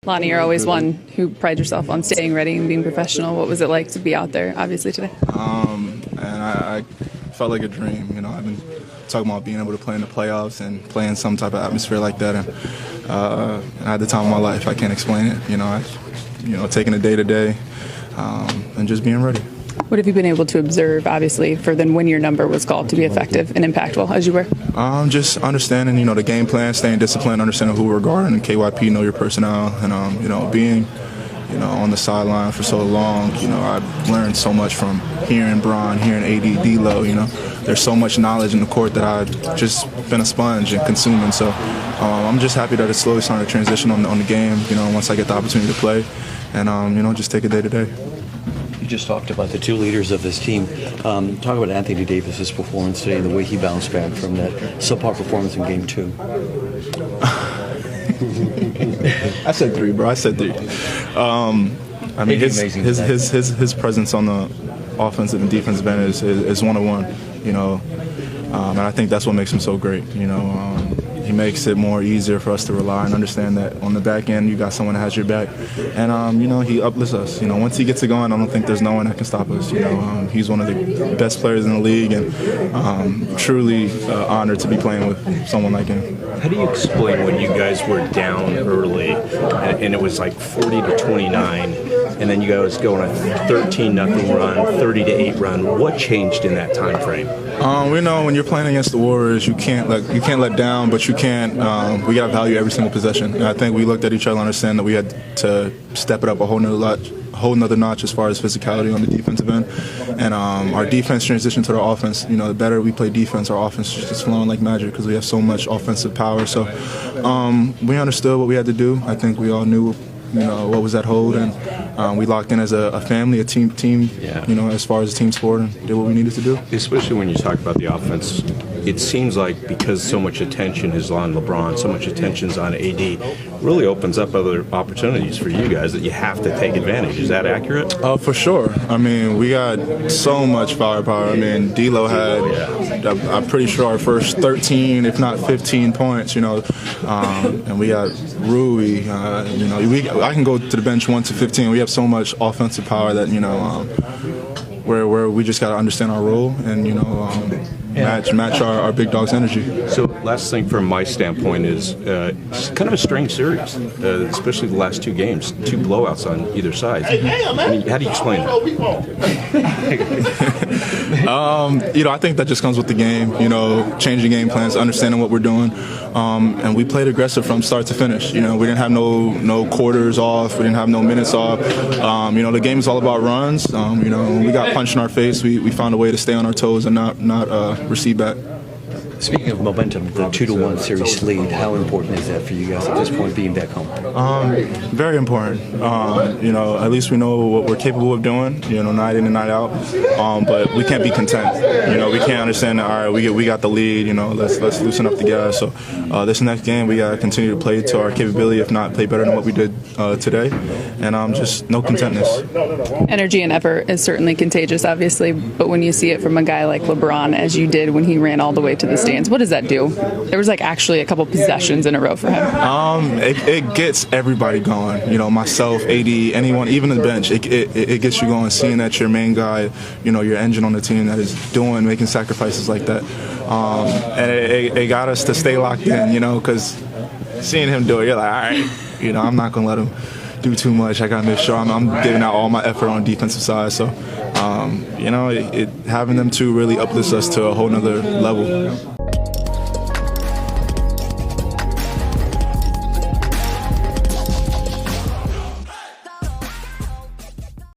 Lonnie, you're always one who prides yourself on staying ready and being professional. What was it like to be out there, obviously, today? And I felt like a dream. You know, I've been talking about being able to play in the playoffs and play in some type of atmosphere like that. And I had the time of my life. I can't explain it. Taking it day to day and just being ready. What have you been able to observe, obviously, for then when your number was called to be effective and impactful as you were? Just understanding, the game plan, staying disciplined, understanding who we're guarding, and KYP, know your personnel, and being, on the sideline for so long, I've learned so much from hearing Bron, hearing AD, D-Lo, There's so much knowledge in the court that I've just been a sponge and consuming. So I'm just happy that it's slowly starting to transition on the game, once I get the opportunity to play, and, just take it day to day. You just talked about the two leaders of this team. Talk about Anthony Davis's performance today and the way he bounced back from that subpar performance in Game 2. I said 3, bro. I said 3. His presence on the offensive and defensive end is one-on-one, and I think that's what makes him so great. He makes it more easier for us to rely and understand that on the back end you got someone that has your back, and he uplifts us. Once he gets it going, I don't think there's no one that can stop us. He's one of the best players in the league, and truly honored to be playing with someone like him. How do you explain when you guys were down early and it was like 40-29, and then you guys go on a 13-0 run, 30-8 run? What changed in that time frame? We know when you're playing against the Warriors, you can't let down, but you can't. We got to value every single possession. And I think we looked at each other and understand that we had to step it up a whole nother notch as far as physicality on the defensive end. And our defense transitioned to our offense. The better we play defense, our offense is just flowing like magic because we have so much offensive power. So we understood what we had to do. I think we all knew what was at hold, and we locked in as a family, a team, as far as a team sport, and did what we needed to do. Especially when you talk about the offense, it seems like because so much attention is on LeBron, so much attention is on AD, really opens up other opportunities for you guys that you have to take advantage. Is that accurate? For sure. We got so much firepower. D-Lo had, I'm pretty sure, our first 13, if not 15 points, and we got Rui, I can go to the bench 1 to 15. We have so much offensive power that, where we just got to understand our role and, match our big dog's energy. So last thing from my standpoint is it's kind of a strange series, especially the last 2 games, 2 blowouts on either side. How do you explain that? I think that just comes with the game, changing game plans, understanding what we're doing. And we played aggressive from start to finish. We didn't have no quarters off. We didn't have no minutes off. The game is all about runs. When we got punched in our face, we found a way to stay on our toes and not receive back. Speaking of momentum, the 2-1 series lead, how important is that for you guys at this point, being back home? Very important. At least we know what we're capable of doing, night in and night out. But we can't be content. We can't understand that, all right, we got the lead, let's loosen up the gas. So this next game, we got to continue to play to our capability, if not play better than what we did today. And just no contentness. Energy and effort is certainly contagious, obviously, but when you see it from a guy like LeBron, as you did when he ran all the way to the stands, what does that do? There was actually a couple possessions in a row for him. It gets everybody going. Myself, AD, anyone, even the bench. It gets you going, seeing that your main guy, your engine on the team that is making sacrifices like that. And it got us to stay locked in, because seeing him do it, you're like, all right, I'm not going to let him do too much. I got to make sure I'm giving out all my effort on the defensive side. So, having them two really uplifts us to a whole nother level.